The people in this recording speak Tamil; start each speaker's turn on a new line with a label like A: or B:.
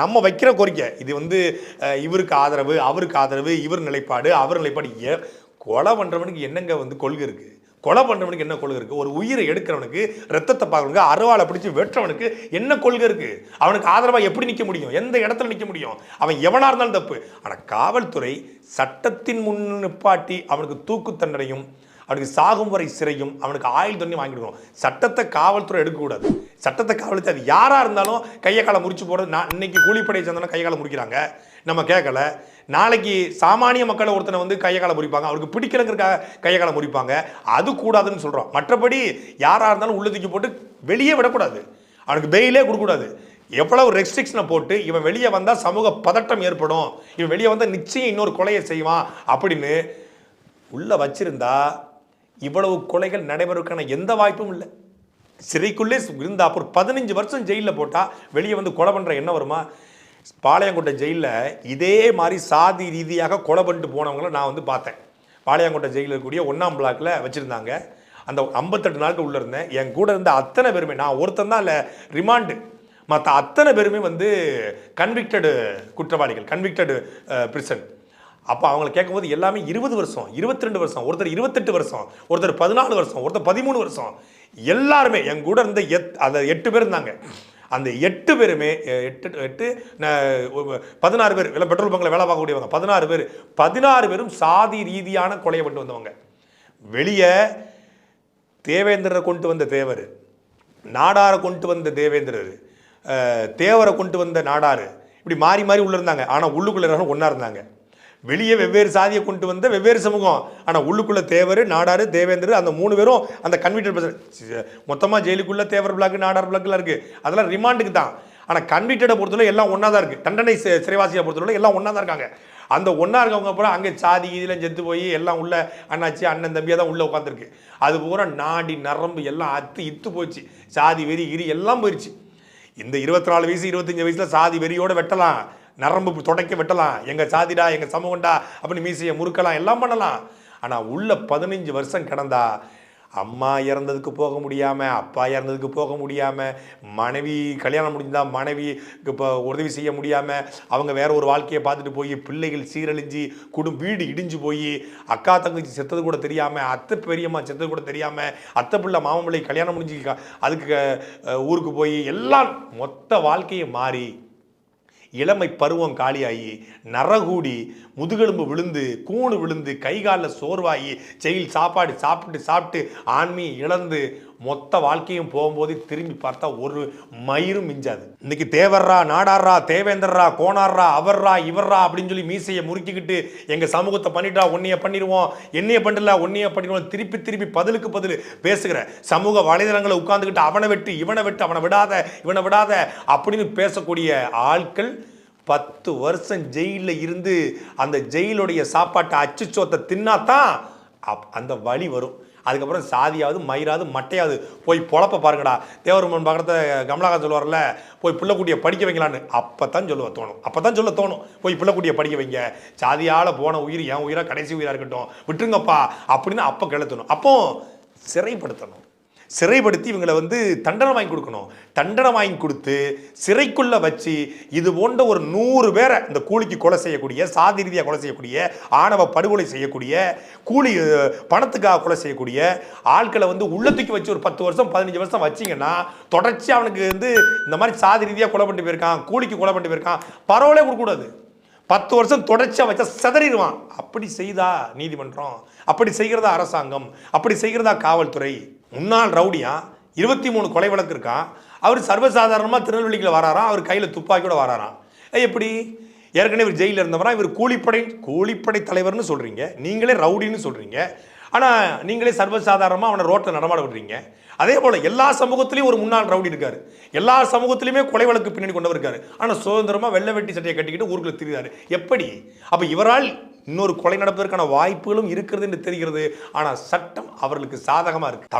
A: நம்ம வைக்கிற கோரிக்கை இது வந்து இவருக்கு ஆதரவு, அவருக்கு ஆதரவு, இவர் நிலைப்பாடு, அவர் நிலைப்பாடு. கொலை பண்றவனுக்கு என்னங்க வந்து கொள்கை இருக்கு? கொலை பண்றவனுக்கு என்ன கொள்கை இருக்கு? ஒரு உயிரை எடுக்கிறவனுக்கு, ரத்தத்தை பார்க்கறவனுக்கு, அருவாளை பிடிச்சி வெட்டுறவனுக்கு என்ன கொள்கை இருக்கு? அவனுக்கு ஆதரவா எப்படி நிற்க முடியும்? எந்த இடத்துல நிற்க முடியும்? அவன் எவனா இருந்தாலும் தப்பு. ஆனா காவல்துறை சட்டத்தின் முன் நிப்பாட்டி அவனுக்கு தூக்கு தண்டனையும், அவனுக்கு சாகும் வரை சிறையும், அவனுக்கு ஆயுள் தண்டனை வாங்கிடுவோம். சட்டத்தை காவல்துறை எடுக்கக்கூடாது. சட்டத்தை காவல்துறை அது யாரா இருந்தாலும் கையை காலை முறிச்சு போறது. இன்னைக்கு கூலிப்படையை சேர்ந்தோன்னா கையை காலை முறிக்கிறாங்க, நம்ம கேட்கல. நாளைக்கு சாமானிய மக்களை ஒருத்தனை வந்து கையை காலை முறிப்பாங்க, அவருக்கு பிடிக்கலங்கிறக்காக கையை காலை முறிப்பாங்க. அது கூடாதுன்னு சொல்றோம். மற்றபடி யாரா இருந்தாலும் உள்ள தூக்கி போட்டு வெளியே விடக்கூடாது, அவனுக்கு பெயிலே கொடுக்கக்கூடாது. எவ்வளவு ரெஸ்ட்ரிக்ஷனை போட்டு இவன் வெளியே வந்தால் சமூக பதட்டம் ஏற்படும், இவன் வெளியே வந்தால் நிச்சயம் இன்னொரு கொலையை செய்வான் அப்படின்னு உள்ள வச்சிருந்தா இவ்வளவு கொலைகள் நடைபெறுவதற்கான எந்த வாய்ப்பும் இல்லை. சிறைக்குள்ளே இருந்தா அப்புறம் 15 வருஷம் ஜெயிலில் போட்டால் வெளியே வந்து கொலை பண்ணுற என்ன வருமா? பாளையங்கோட்டை ஜெயிலில் இதே மாதிரி சாதி ரீதியாக கொலை பண்ணிட்டு போனவங்கள நான் வந்து பார்த்தேன். பாளையங்கோட்டை ஜெயிலில் இருக்கக்கூடிய 1ஆம் பிளாக்ல வச்சுருந்தாங்க. அந்த 58 நாளுக்கு உள்ளே இருந்தேன். என் கூட இருந்த அத்தனை பேருமே, நான் ஒருத்தன் தான் இல்லை ரிமாண்டு, மற்ற அத்தனை பேருமே வந்து கன்விக்டடு குற்றவாளிகள், கன்விக்டடு பிரிசன். அப்போ அவங்களை கேட்கும்போது எல்லாமே 20 வருஷம், 22 வருஷம், ஒருத்தர் 28 வருஷம், ஒருத்தர் 14 வருஷம், ஒருத்தர் 13 வருஷம். எல்லாருமே என் கூட இருந்த அந்த 8 பேர் இருந்தாங்க. அந்த 8 பேருமே 16 பேர் இல்லை பெட்ரோல் பங்கில் வேலை பார்க்கக்கூடியவங்க 16 பேர். 16 பேரும் சாதி ரீதியான கொலையை பண்ணி வந்தவங்க. வெளியே தேவேந்திரரை கொண்டு வந்த தேவர், நாடாரை கொண்டு வந்த தேவேந்திரர், தேவரை கொண்டு வந்த நாடாரு, இப்படி மாறி மாறி உள்ள இருந்தாங்க. ஆனால் உள்ளுக்குள்ள ஒன்றா இருந்தாங்க. வெளியே வெவ்வேறு சாதியை கொண்டு வந்த வெவ்வேறு சமூகம், ஆனால் உள்ளுக்குள்ள தேவர், நாடாரு, தேவேந்திரர், அந்த 3 பேரும் அந்த கன்விக்டட். மொத்தமாக ஜெயிலுக்குள்ள தேவர் பிளாக், நாடார் பிளாக்லாம் இருக்குது. அதெல்லாம் ரிமாண்டுக்கு தான். ஆனால் கன்விக்டடை பொறுத்தவரை எல்லாம் ஒன்றா தான் இருக்குது. தண்டனை சிறைவாசியை பொறுத்தவரை எல்லாம் ஒன்றா தான் இருக்காங்க. அந்த ஒன்றா இருக்கவங்க அப்புறம் அங்கே சாதி இதில் செத்து போய் எல்லாம் உள்ள அண்ணாச்சி அண்ணன் தம்பியாக தான் உள்ளே உட்காந்துருக்கு. அது பூரா நாடி நரம்பு எல்லாம் இத்து போச்சு. சாதி வெறி கிரி எல்லாம் போயிடுச்சு. இந்த 24 வயசு 25 வயசில் சாதி வெறியோடு வெட்டலாம், நரம்பு தொடக்க வெட்டலாம், எங்கள் சாதிடா எங்கள் சமூகண்டா அப்படின்னு மீசையை முறுக்கலாம், எல்லாம் பண்ணலாம். ஆனால் உள்ள 15 வருஷம் கிடந்தா அம்மா இறந்ததுக்கு போக முடியாமல், அப்பா இறந்ததுக்கு போக முடியாமல், மனைவி கல்யாணம் முடிஞ்சால் மனைவிக்கு இப்போ உதவி செய்ய முடியாமல், அவங்க வேற ஒரு வாழ்க்கையை பார்த்துட்டு போய் பிள்ளைகள் சீரழிஞ்சு வீடு இடிஞ்சு போய், அக்கா தங்கச்சி செத்தது கூட தெரியாமல், அத்தை பெரியம்மா செத்தது கூட தெரியாமல், அத்தை பிள்ளை மாமன் பிள்ளை கல்யாணம் முடிஞ்சு அதுக்கு ஊருக்கு போய் எல்லாம் மொத்த வாழ்க்கையை மாறி இளமை பருவம் காலியாகி நரகூடி முதுகெலும்பு விழுந்து கூணு விழுந்து கைகாலில் சோர்வாகி ஜெயில் சாப்பாடு சாப்பிட்டு ஆன்மீ இழந்து மொத்த வாழ்க்கையும் போகும்போது திரும்பி பார்த்தா ஒரு மயிரும் மிஞ்சாது. இன்னைக்கு தேவர்ரா, நாடாரா, தேவேந்தர்ரா, கோணாரா, அவர்ரா, இவர்ரா அப்படின்னு சொல்லி மீசையை முறுக்கிக்கிட்டு எங்கள் சமூகத்தை பண்ணிட்டா ஒன்னைய பண்ணிடுவோம், என்னைய பண்ணல ஒன்னைய பண்ணிடுவோம், திருப்பி பதிலுக்கு பதில் பேசுகிற சமூக வலைதளங்களை உட்கார்ந்துக்கிட்டு அவனை வெட்டு இவனை வெட்டு, அவனை விடாத இவனை விடாத அப்படின்னு பேசக்கூடிய ஆட்கள் 10 வருஷம் ஜெயிலில் இருந்து அந்த ஜெயிலுடைய சாப்பாட்டை அச்சுச்சோத்தை தின்னாதான் அந்த வழி வரும். அதுக்கப்புறம் சாதியாவது மயிராவது மட்டையாவது போய் பொழப்ப பாருங்கடா. தேவருமன் பக்கத்தை கமலஹாசன் சொல்லுவார்ல, போய் பிள்ளைக்குட்டியை படிக்க வைங்களான்னு, அப்போ தான் சொல்ல தோணும். போய் பிள்ளைக்குட்டியை படிக்க வைங்க, சாதியால் போன உயிர் என் உயிராக கடைசி உயிராக இருக்கட்டும், விட்டுருங்கப்பா அப்படின்னு அப்போ கிளத்தணும். அப்போ சிறைப்படுத்தி இவங்களை வந்து தண்டனை வாங்கி கொடுக்கணும். தண்டனை வாங்கி கொடுத்து சிறைக்குள்ளே வச்சு இது போன்ற ஒரு 100 பேரை இந்த கூலிக்கு கொலை செய்யக்கூடிய, சாதி ரீதியாக கொலை செய்யக்கூடிய, ஆணவ படுகொலை செய்யக்கூடிய, கூலி பணத்துக்காக கொலை செய்யக்கூடிய ஆட்களை வந்து உள்ளத்துக்கு வச்சு ஒரு 10 வருஷம் 15 வருஷம் வச்சிங்கன்னா தொடர்ச்சி அவனுக்கு வந்து இந்த மாதிரி சாதி ரீதியாக கொலை பண்ணிட்டு போயிருக்கான், கூலிக்கு கொலை பண்ணிட்டு போயிருக்கான், பரவலே கொடுக்கக்கூடாது. 10 வருஷம் தொடர்ச்சியாக வச்சா சிதறிடுவான். அப்படி செய்தா நீதிமன்றம், அப்படி செய்கிறதா அரசாங்கம், அப்படி செய்கிறதா காவல்துறை. முன்னாள் ரவுடியா 23 கொலை வழக்கு இருக்கான், அவர் சர்வசாதாரணமாக திருநெல்வேலிக்கு வராராம், அவர் கையில் துப்பாக்கியோட வராராம். எப்படி? ஏற்கனவே இவர் ஜெயிலில் இருந்தவரா, இவர் கூலிப்படை தலைவர்னு சொல்கிறீங்க, நீங்களே ரவுடின்னு சொல்கிறீங்க, ஆனால் நீங்களே சர்வசாதாரணமாக அவனை ரோட்டில் நடமாட விடுறீங்க. அதே போல் எல்லா சமூகத்திலையும் ஒரு முன்னாள் ரவுடி இருக்காரு, எல்லா சமூகத்திலையுமே கொலை வழக்கு பின்னாடி கொண்டவர் இருக்காரு, ஆனால் சுதந்திரமாக வெள்ளை வெட்டி சட்டையை கட்டிக்கிட்டு ஊருக்குள்ள திரிகிறாரு. எப்படி? அப்போ இவரால் இன்னொரு கொலை நடப்பதற்கான வாய்ப்புகளும் இருக்கிறது என்று தெரிகிறது. ஆனால் சட்டம் அவர்களுக்கு சாதகமாக இருக்கு.